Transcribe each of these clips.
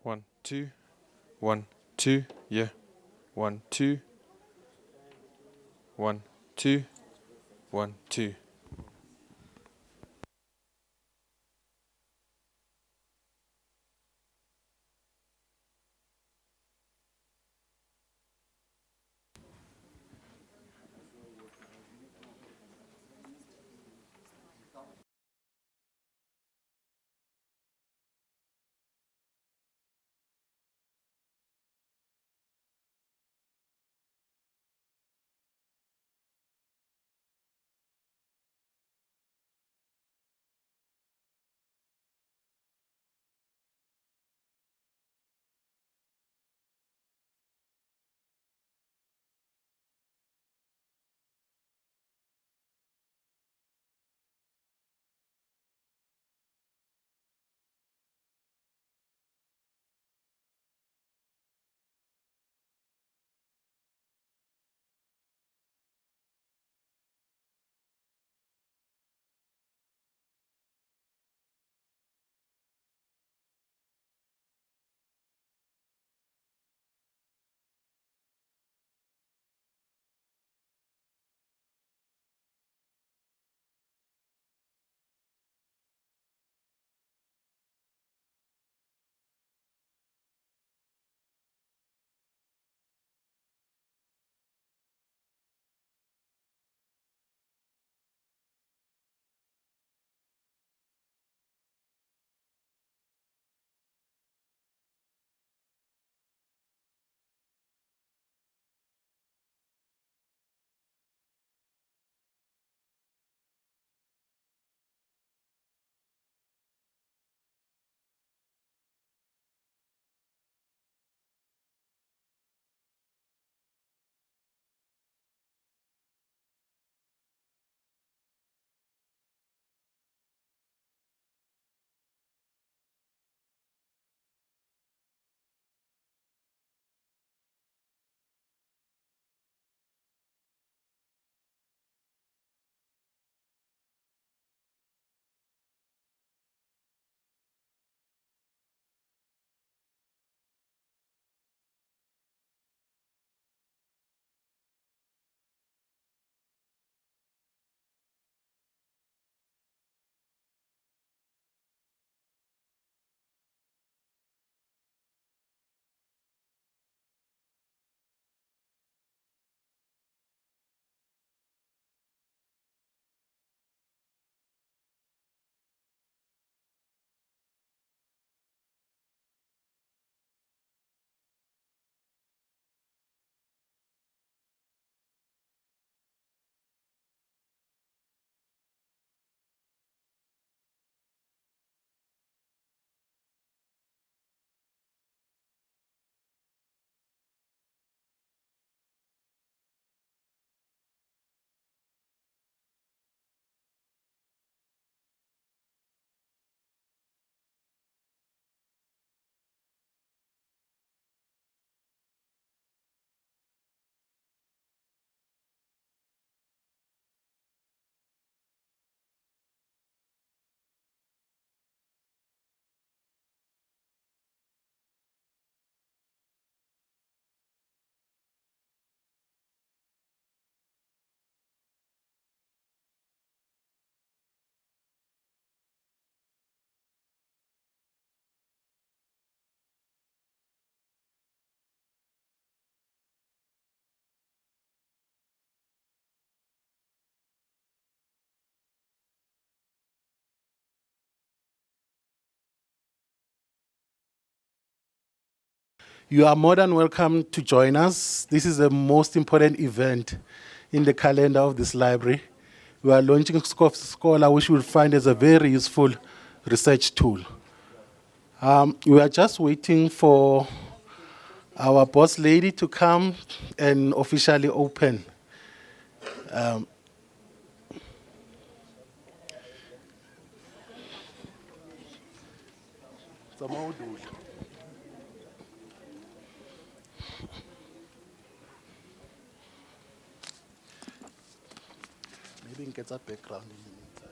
1, 2, 1, 2, yeah. 1, 2, 1, 2, 1, 2. You are more than welcome to join us. This is the most important event in the calendar of this library. We are launching KovsieScholar, which you will find as a very useful research tool. We are just waiting for our boss lady to come and officially open. Maybe we get a background in the meantime.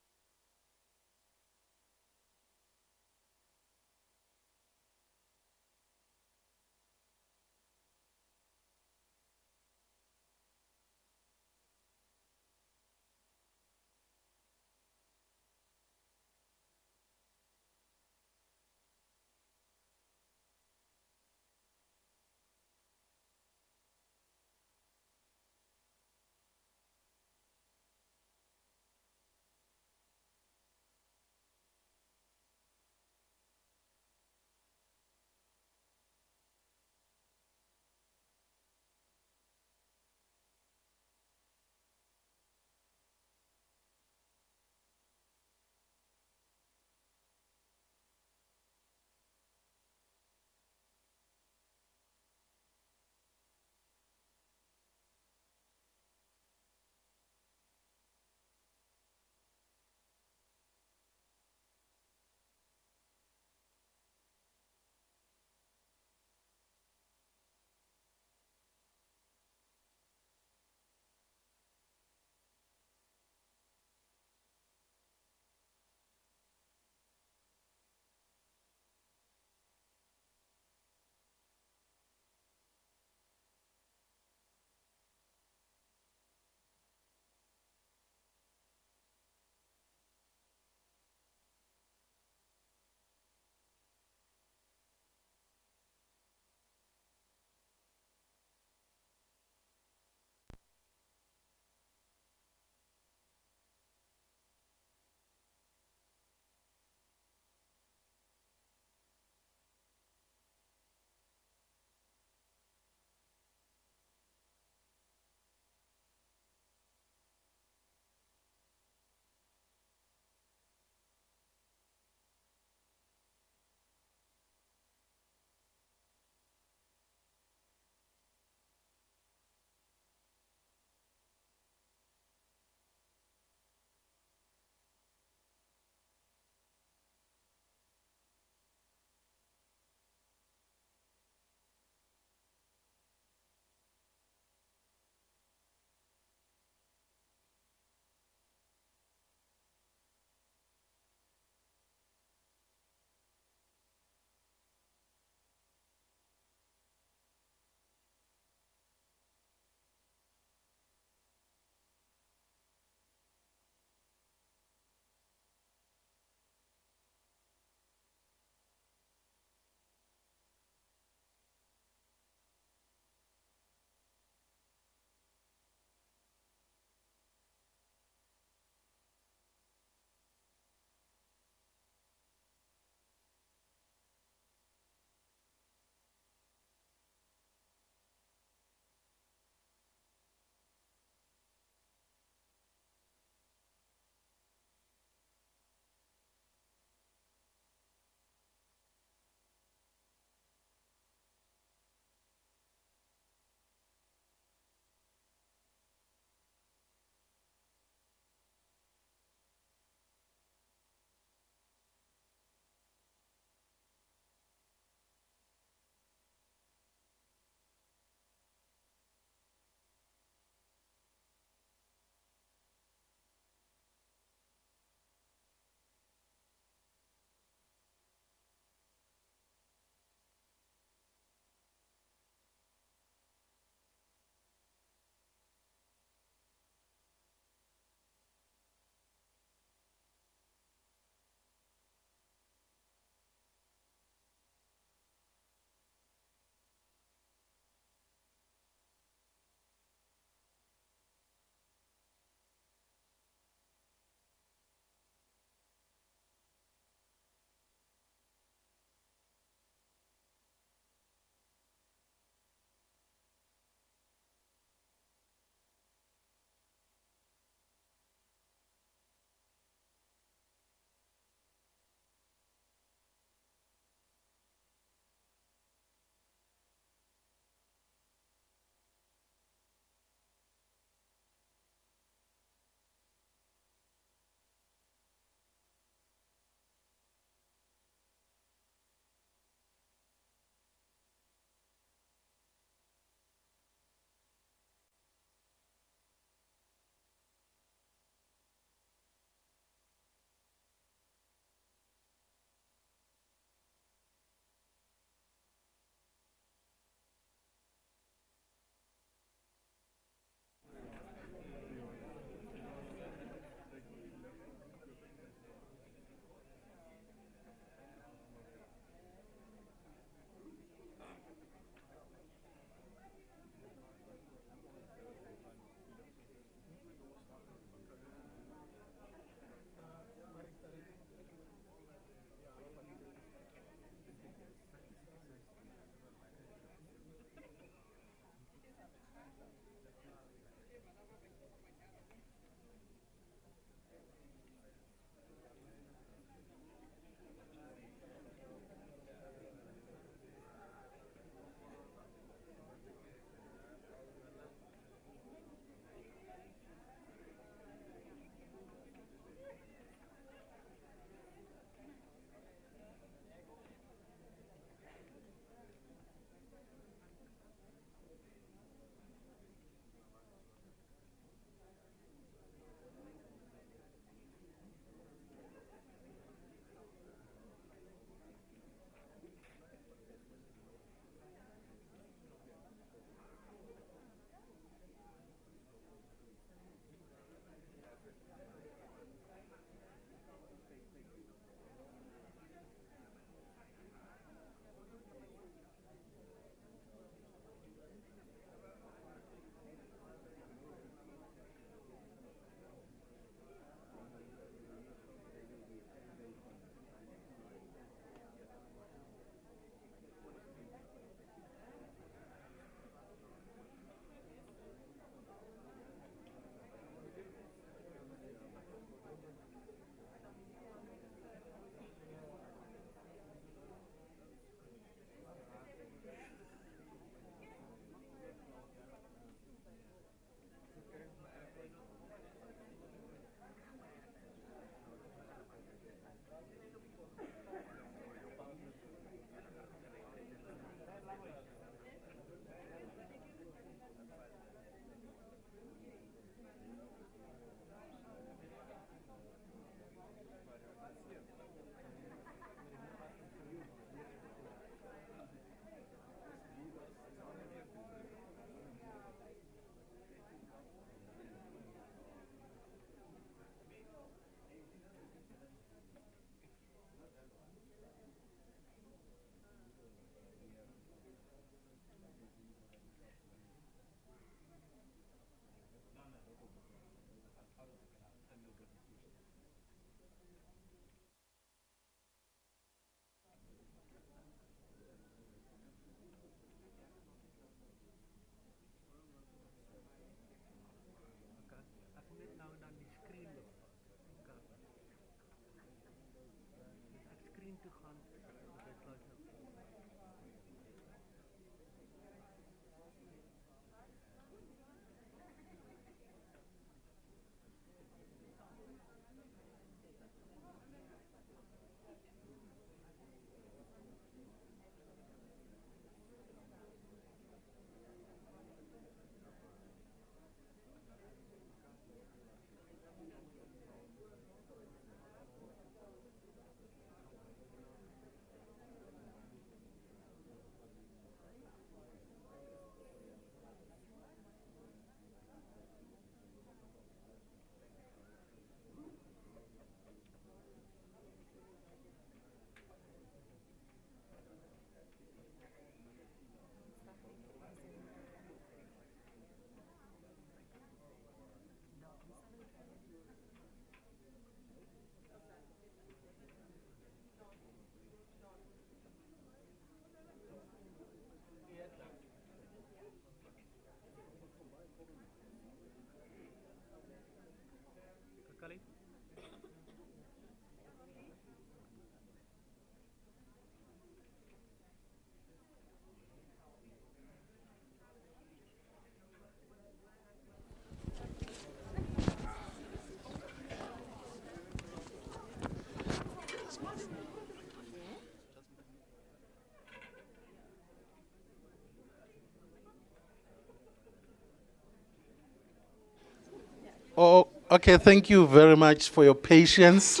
Oh, okay. Thank you very much for your patience.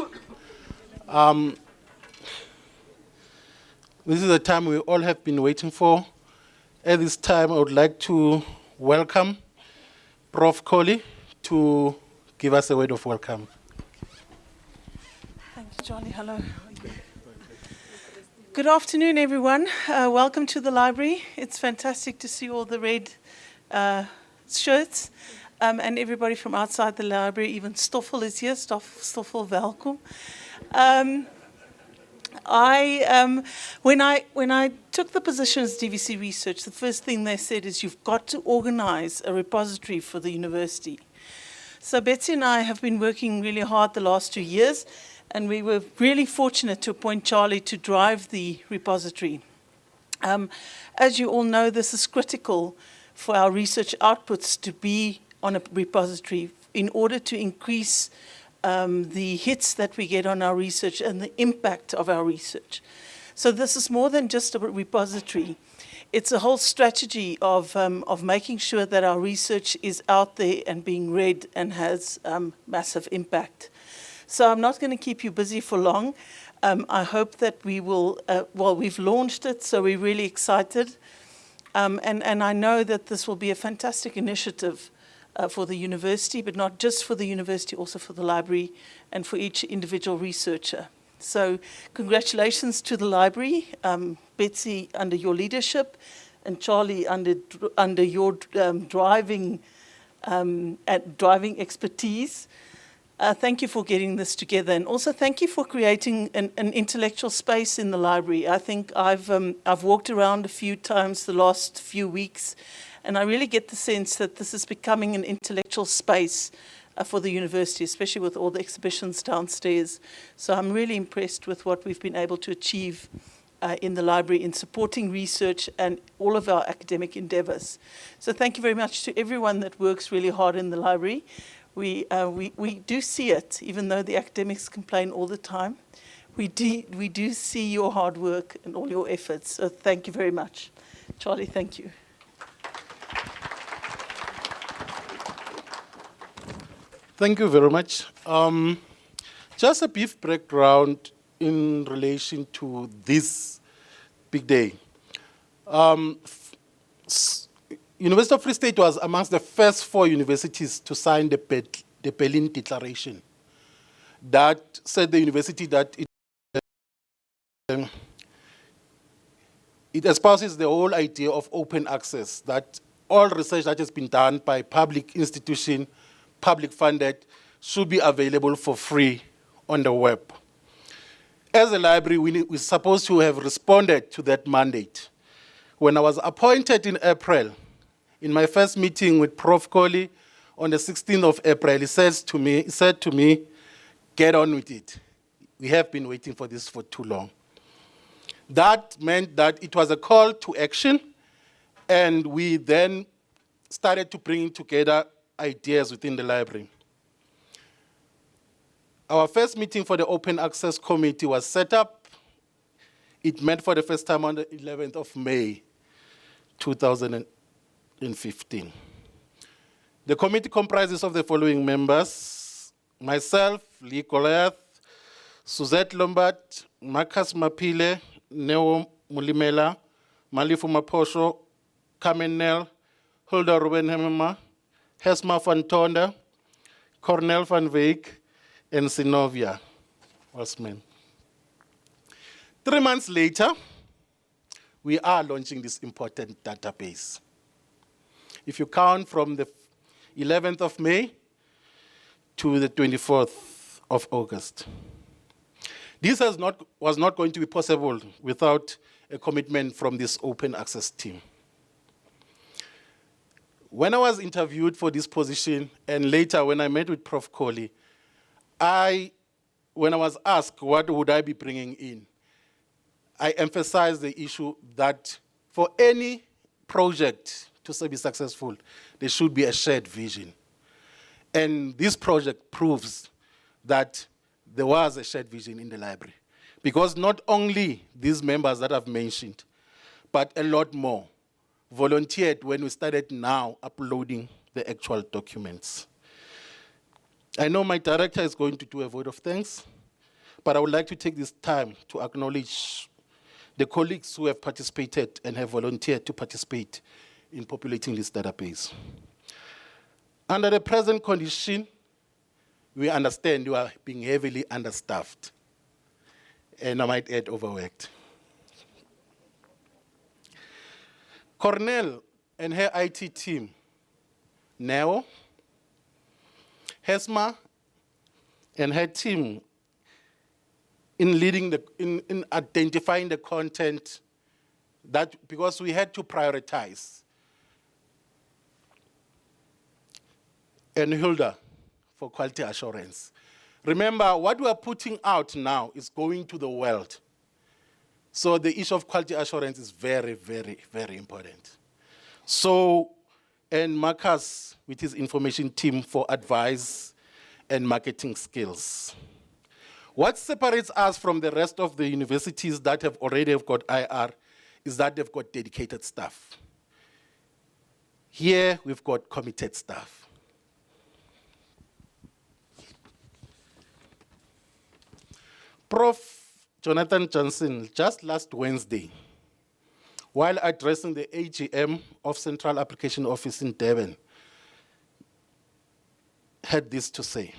This is the time we all have been waiting for. At this time, I would like to welcome Prof. Colley to give us a word of welcome. Thank you, Charlie. Hello. Good afternoon, everyone. Welcome to the library. It's fantastic to see all the red shirts and everybody from outside the library. Even Stoffel is here. Stoffel, welkom. When I took the position as DVC Research, the first thing they said is you've got to organize a repository for the university. So Betsy and I have been working really hard the last 2 years, and we were really fortunate to appoint Charlie to drive the repository. As you all know, this is critical for our research outputs to be on a repository in order to increase the hits that we get on our research and the impact of our research. So this is more than just a repository. It's a whole strategy of making sure that our research is out there and being read and has massive impact. So I'm not going to keep you busy for long. I hope that we will, we've launched it, so we're really excited. And I know that this will be a fantastic initiative for the university, but not just for the university, also for the library and for each individual researcher. So congratulations to the library, Betsy under your leadership, and Charlie under your driving expertise. Thank you for getting this together, and also thank you for creating an intellectual space in the library. I think I've walked around a few times the last few weeks, and I really get the sense that this is becoming an intellectual space for the university, especially with all the exhibitions downstairs. So I'm really impressed with what we've been able to achieve in the library in supporting research and all of our academic endeavors. So thank you very much to everyone that works really hard in the library. We do see it, even though the academics complain all the time. We do see your hard work and all your efforts. So thank you very much. Charlie, thank you. Thank you very much. Just a brief background in relation to this big day. University of Free State was amongst the first 4 universities to sign the Berlin Declaration that said the university that it espouses the whole idea of open access, that all research that has been done by public institution, public funded, should be available for free on the web. As a library, we're supposed to have responded to that mandate. When I was appointed in April, in my first meeting with Prof. Colley on the 16th of April, he said to me, get on with it. We have been waiting for this for too long. That meant that it was a call to action, and we then started to bring together ideas within the library. Our first meeting for the Open Access Committee was set up. It met for the first time on the 11th of May, 2015. The committee comprises of the following members: myself, Lee Goliath, Suzette Lombard, Marcus Mapile, Neo Mulimela, Malifu Maposho, Carmen Nel, Hulda Ruben Hemema, Hesma van Tonda, Cornel van Veek, and Sinovia Osman. 3 months later, we are launching this important database. If you count from the 11th of May to the 24th of August. This was not going to be possible without a commitment from this open access team. When I was interviewed for this position, and later when I met with Prof. Kohli, when I was asked what would I be bringing in, I emphasized the issue that for any project to be successful, there should be a shared vision. And this project proves that there was a shared vision in the library. Because not only these members that I've mentioned, but a lot more volunteered when we started now uploading the actual documents. I know my director is going to do a vote of thanks, but I would like to take this time to acknowledge the colleagues who have participated and have volunteered to participate in populating this database. Under the present condition, we understand you are being heavily understaffed, and I might add overworked. Cornell and her IT team, Neo, Hesma, and her team in leading in identifying the content, that because we had to prioritize. And Hilda for quality assurance. Remember, what we are putting out now is going to the world. So the issue of quality assurance is very, very, very important. So, and Marcus with his information team for advice and marketing skills. What separates us from the rest of the universities that have already got IR is that they've got dedicated staff. Here, we've got committed staff. Prof. Jonathan Johnson, just last Wednesday, while addressing the AGM of Central Application Office in Durban, had this to say: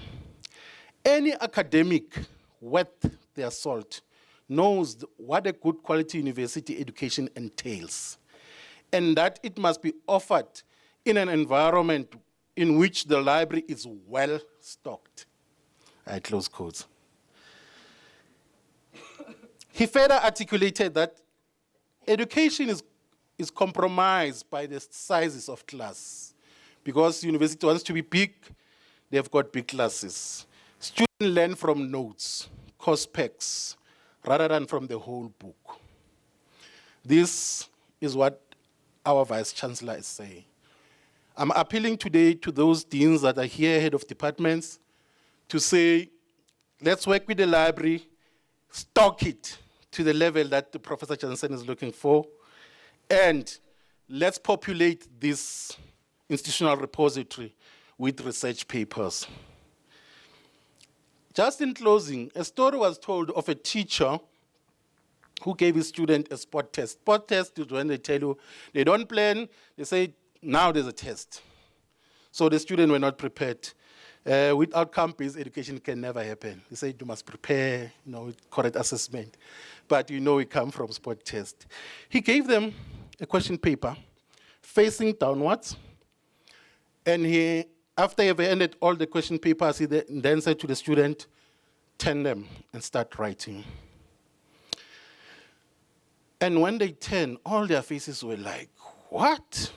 any academic worth their salt knows what a good quality university education entails, and that it must be offered in an environment in which the library is well stocked. I close quotes. He further articulated that education is compromised by the sizes of class. Because university wants to be big, they've got big classes. Students learn from notes, course packs, rather than from the whole book. This is what our Vice Chancellor is saying. I'm appealing today to those deans that are here, head of departments, to say, let's work with the library, stock it to the level that Professor Johnson is looking for, and let's populate this institutional repository with research papers. Just in closing, a story was told of a teacher who gave his student a spot test. Spot test is when they tell you, they don't plan, they say, now there's a test. So the students were not prepared. With outcome-based education can never happen. They say you must prepare, with correct assessment. But we come from spot test. He gave them a question paper facing downwards. And after he ended all the question papers, he then said to the student, turn them and start writing. And when they turned, all their faces were like, what?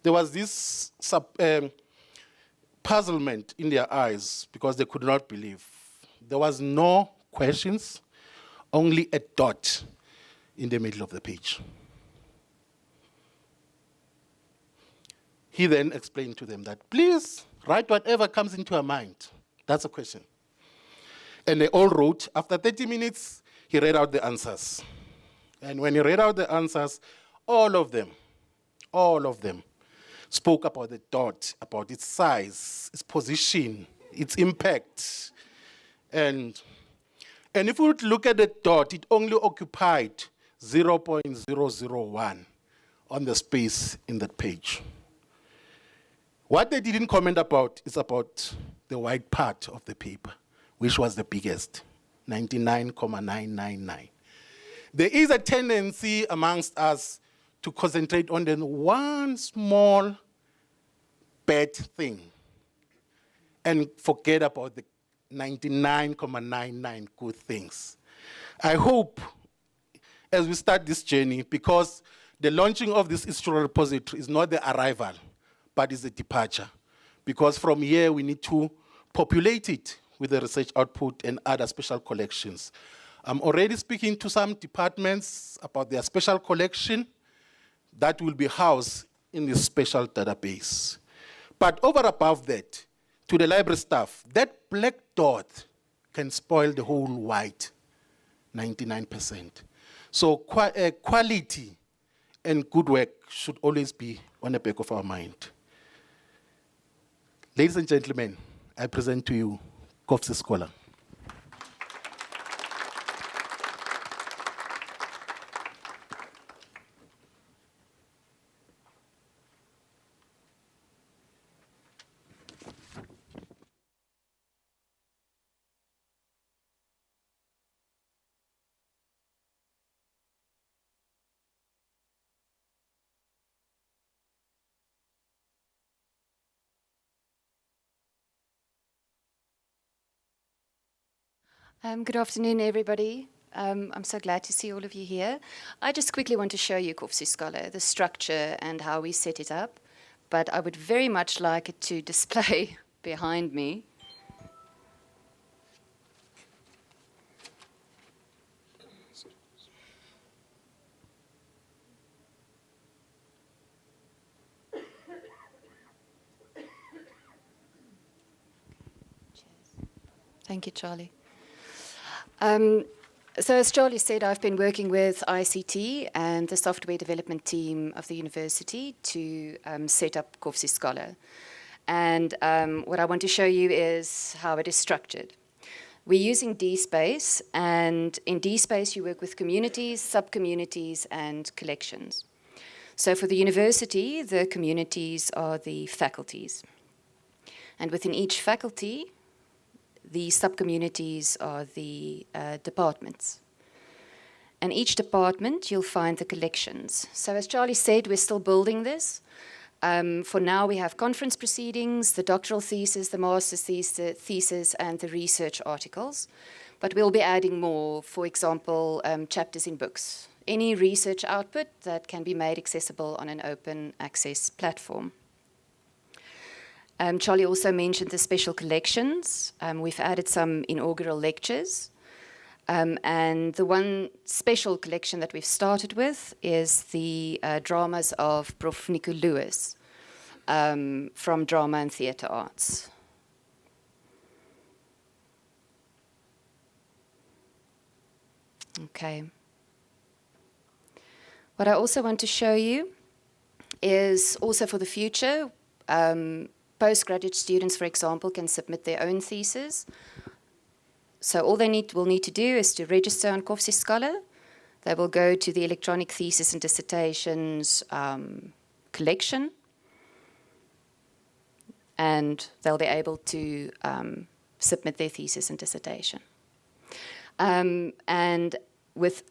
There was this puzzlement in their eyes because they could not believe. There was no questions, only a dot in the middle of the page. He then explained to them that, please write whatever comes into your mind. That's a question. And they all wrote. After 30 minutes, he read out the answers. And when he read out the answers, all of them spoke about the dot, about its size, its position, its impact. And if we would look at the dot, it only occupied 0.001 on the space in that page. What they didn't comment about is about the white part of the paper, which was the biggest, 99.999. There is a tendency amongst us to concentrate on the one small bad thing and forget about the 99.99 good things. I hope as we start this journey, because the launching of this historical repository is not the arrival, but is the departure. Because from here, we need to populate it with the research output and other special collections. I'm already speaking to some departments about their special collection that will be housed in this special database. But over above that, to the library staff, that black dot can spoil the whole white, 99%. So quality and good work should always be on the back of our mind. Ladies and gentlemen, I present to you KovsieScholar. Good afternoon, everybody. I'm so glad to see all of you here. I just quickly want to show you KovsieScholar, the structure and how we set it up, but I would very much like it to display behind me. Thank you, Charlie. So as Charlie said, I've been working with ICT and the software development team of the university to set up KovsieScholar. And what I want to show you is how it is structured. We're using DSpace, and in DSpace you work with communities, sub-communities, and collections. So for the university, the communities are the faculties. And within each faculty, the sub-communities are the departments. And each department, you'll find the collections. So as Charlie said, we're still building this. For now, we have conference proceedings, the doctoral thesis, the master's thesis, and the research articles. But we'll be adding more, for example, chapters in books. Any research output that can be made accessible on an open access platform. Charlie also mentioned the special collections. We've added some inaugural lectures. And the one special collection that we've started with is the dramas of Prof. Nico Lewis from Drama and Theatre Arts. Okay. What I also want to show you is also for the future, postgraduate students, for example, can submit their own thesis. So all they will need to do is to register on KovsieScholar. They will go to the electronic thesis and dissertations collection, and they'll be able to submit their thesis and dissertation. And with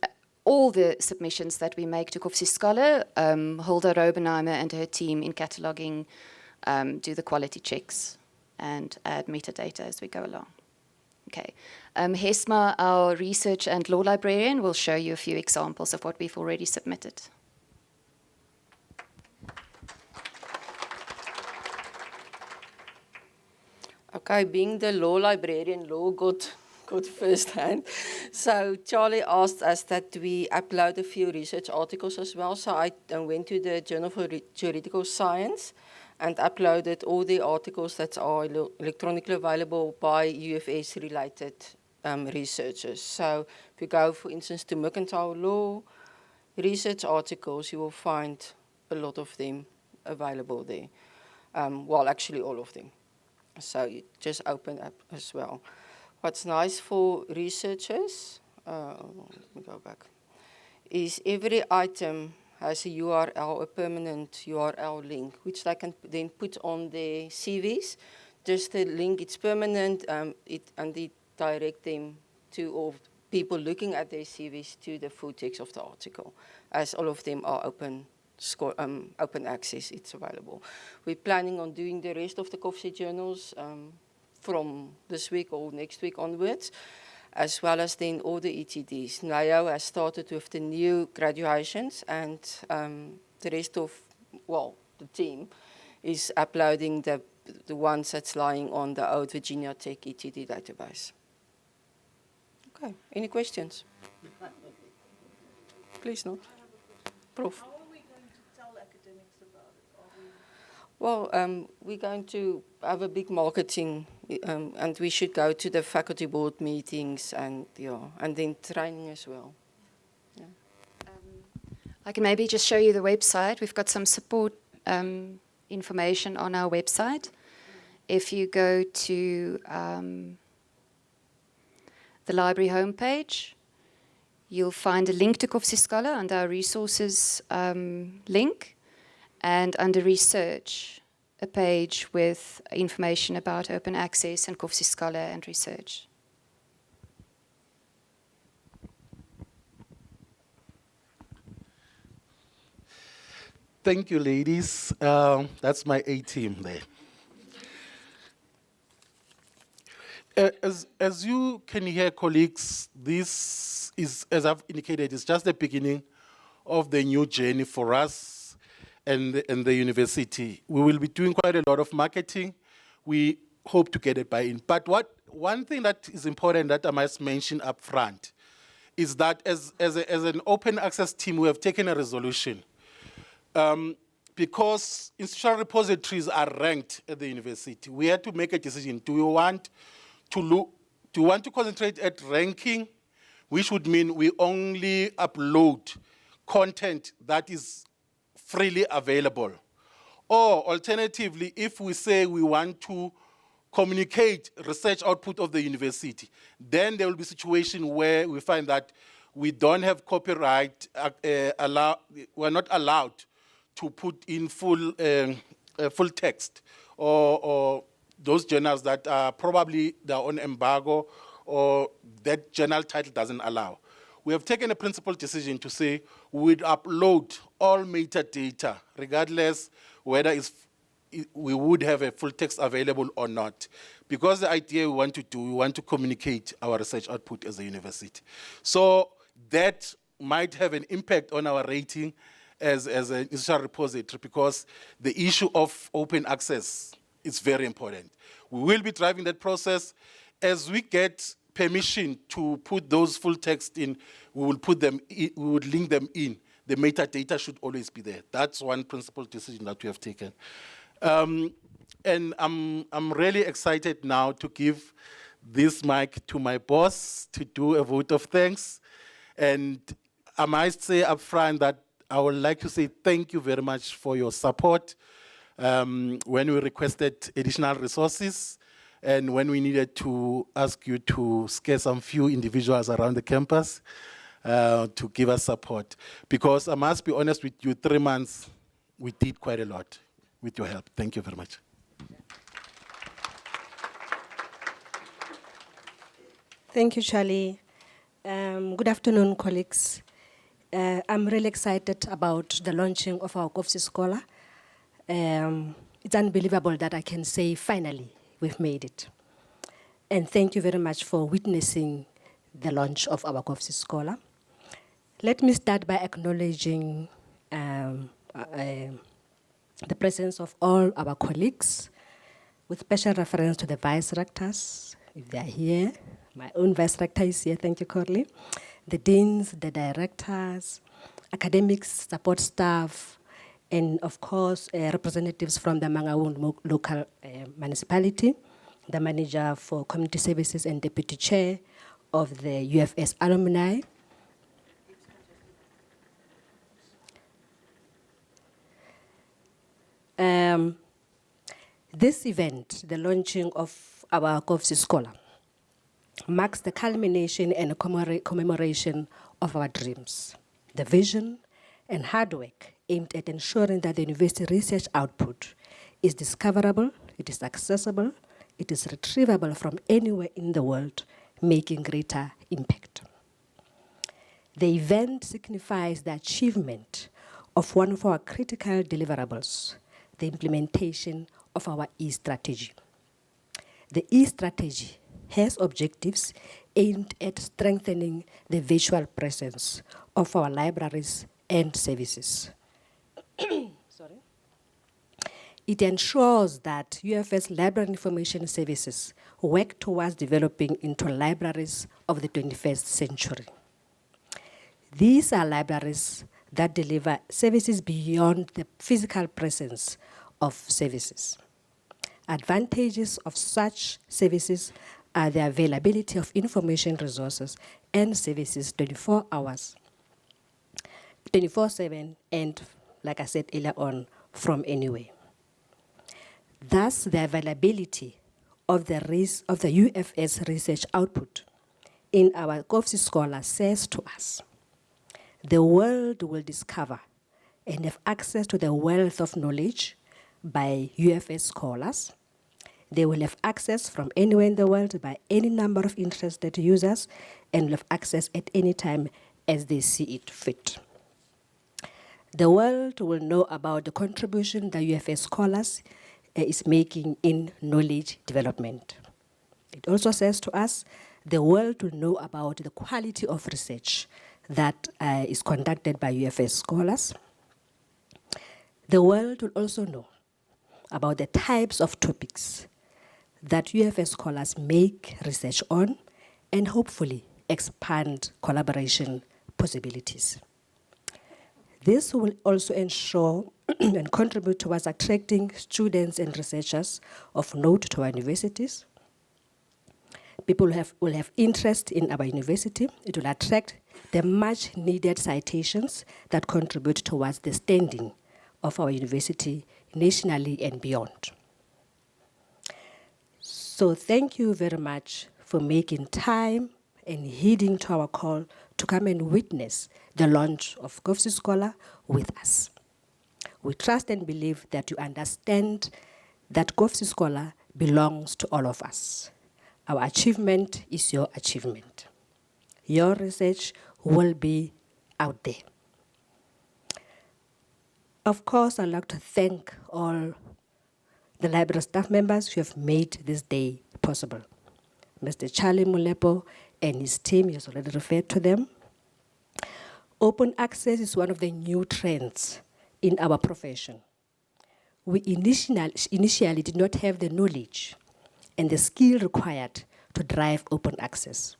all the submissions that we make to KovsieScholar, Hulda Robenheimer and her team in cataloging do the quality checks and add metadata as we go along. Okay. Hesma, our research and law librarian, will show you a few examples of what we've already submitted. Okay, being the law librarian, law got got firsthand. So Charlie asked us that we upload a few research articles as well. So I went to the Journal for Theoretical Science and uploaded all the articles that are electronically available by UFS-related researchers. So if you go, for instance, to Mercantile Law research articles, you will find a lot of them available there. Well, actually all of them. So you just open up as well. What's nice for researchers, let me go back, is every item has a URL, a permanent URL link, which they can then put on their CVs. Just the link, it's permanent, and it direct them to all people looking at their CVs to the full text of the article, as all of them are open access, it's available. We're planning on doing the rest of the Kovsie journals from this week or next week onwards, as well as then all the ETDs. NIO has started with the new graduations, and the rest of, well, the team is uploading the ones that's lying on the old Virginia Tech ETD database. Okay, any questions? Please not. Prof. How are we going to tell academics about it? Well, we're going to have a big marketing, and we should go to the faculty board meetings and then training as well. Yeah. I can maybe just show you the website. We've got some support information on our website. If you go to the library homepage, you'll find a link to KovsieScholar under our resources link, and under research, a page with information about open access and KovsieScholar and research. Thank you, ladies. That's my A team there. As you can hear, colleagues, this is, as I've indicated, it's just the beginning of the new journey for us and the university. We will be doing quite a lot of marketing. We hope to get a buy-in. But one thing that is important that I must mention up front is that as an open access team, we have taken a resolution. Because institutional repositories are ranked at the university, we had to make a decision. Do we want to concentrate at ranking, which would mean we only upload content that is freely available? Or alternatively, if we say we want to communicate research output of the university, then there will be a situation where we find that we don't have copyright, we're not allowed to put in full text or those journals that are probably they're on embargo or that journal title doesn't allow. We have taken a principled decision to say we'd upload all metadata, regardless whether we would have a full text available or not. Because the idea we want to communicate our research output as a university. So that might have an impact on our rating as an institutional repository, because the issue of open access is very important. We will be driving that process. As we get permission to put those full text in, we will put them in, we would link them in. The metadata should always be there. That's one principal decision that we have taken. And I'm really excited now to give this mic to my boss to do a vote of thanks. And I might say up front that I would like to say thank you very much for your support when we requested additional resources and when we needed to ask you to scare some few individuals around the campus to give us support. Because I must be honest with you, 3 months, we did quite a lot with your help. Thank you very much. Thank you, Charlie. Good afternoon, colleagues. I'm really excited about the launching of our KovsieScholar. It's unbelievable that I can say, finally, we've made it. And thank you very much for witnessing the launch of our KovsieScholar. Let me start by acknowledging the presence of all our colleagues, with special reference to the vice rectors, if they are here, my own vice rector is here, thank you, Corley. The deans, the directors, academics, support staff, and of course, representatives from the Mangaung local municipality, the manager for community services and deputy chair of the UFS alumni. This event, the launching of our KovsieScholar, marks the culmination and commemoration of our dreams, the vision and hard work aimed at ensuring that the university research output is discoverable, it is accessible, it is retrievable from anywhere in the world, making greater impact. The event signifies the achievement of one of our critical deliverables, the implementation of our e-strategy. The e-strategy has objectives aimed at strengthening the visual presence of our libraries and services. Sorry. It ensures that UFS library information services work towards developing into libraries of the 21st century. These are libraries that deliver services beyond the physical presence of services. Advantages of such services are the availability of information resources and services 24 hours, 24/7, and like I said earlier on, from anywhere. Thus, the availability of the UFS research output in our KovsieScholar says to us, the world will discover and have access to the wealth of knowledge by UFS scholars. They will have access from anywhere in the world by any number of interested users and will have access at any time as they see it fit. The world will know about the contribution that UFS scholars is making in knowledge development. It also says to us, the world will know about the quality of research that is conducted by UFS scholars. The world will also know about the types of topics that UFS scholars make research on and hopefully expand collaboration possibilities. This will also ensure and contribute towards attracting students and researchers of note to our universities. People will have interest in our university. It will attract the much needed citations that contribute towards the standing of our university nationally and beyond. So thank you very much for making time and heeding to our call to come and witness the launch of KovsieScholar with us. We trust and believe that you understand that KovsieScholar belongs to all of us. Our achievement is your achievement. Your research will be out there. Of course, I'd like to thank all the library staff members who have made this day possible. Mr. Charlie Mulepo and his team, he has already referred to them. Open access is one of the new trends in our profession. We initially did not have the knowledge and the skill required to drive open access.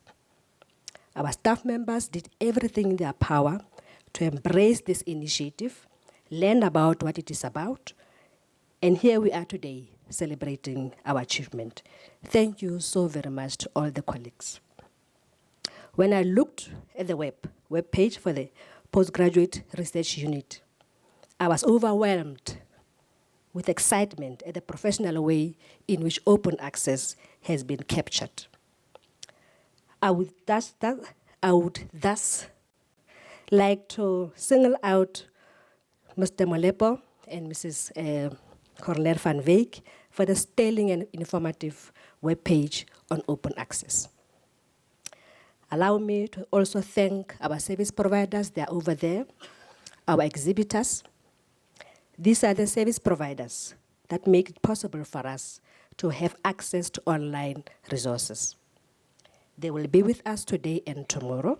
Our staff members did everything in their power to embrace this initiative, learn about what it is about, and here we are today celebrating our achievement. Thank you so very much to all the colleagues. When I looked at the web page for the postgraduate research unit, I was overwhelmed with excitement at the professional way in which open access has been captured. I would thus like to single out Mr. Molepo and Mrs. Corner van Wyk for the sterling and informative webpage on open access. Allow me to also thank our service providers, they are over there, our exhibitors. These are the service providers that make it possible for us to have access to online resources. They will be with us today and tomorrow,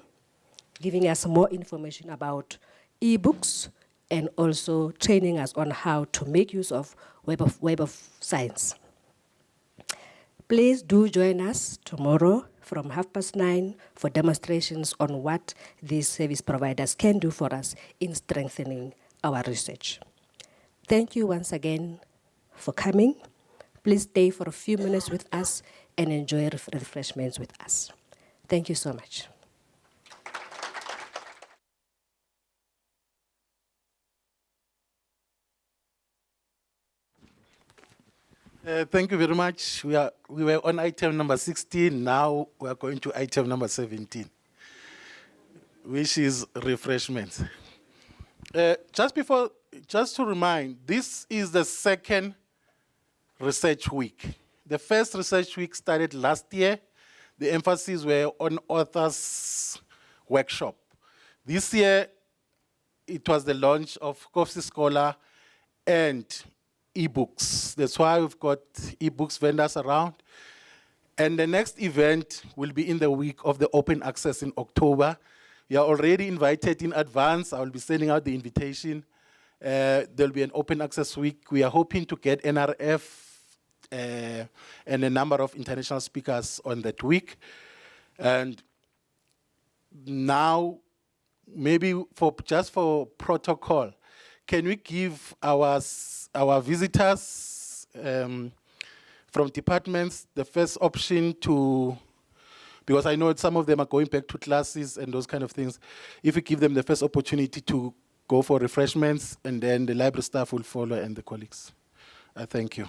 giving us more information about e-books and also training us on how to make use of Web of Science. Please do join us tomorrow from 9:30 for demonstrations on what these service providers can do for us in strengthening our research. Thank you once again for coming. Please stay for a few minutes with us and enjoy refreshments with us. Thank you so much. Thank you very much. We were on item number 16. Now we are going to item number 17, which is refreshments. Just to remind, this is the second research week. The first research week started last year. The emphasis were on authors' workshop. This year, it was the launch of KovsieScholar and ebooks. That's why we've got ebooks vendors around. And the next event will be in the week of the open access in October. You are already invited in advance. I will be sending out the invitation. There'll be an open access week. We are hoping to get NRF and a number of international speakers on that week. And now, maybe just for protocol, can we give our visitors from departments the first option to, because I know some of them are going back to classes and those kind of things, if we give them the first opportunity to go for refreshments, and then the library staff will follow and the colleagues. Thank you.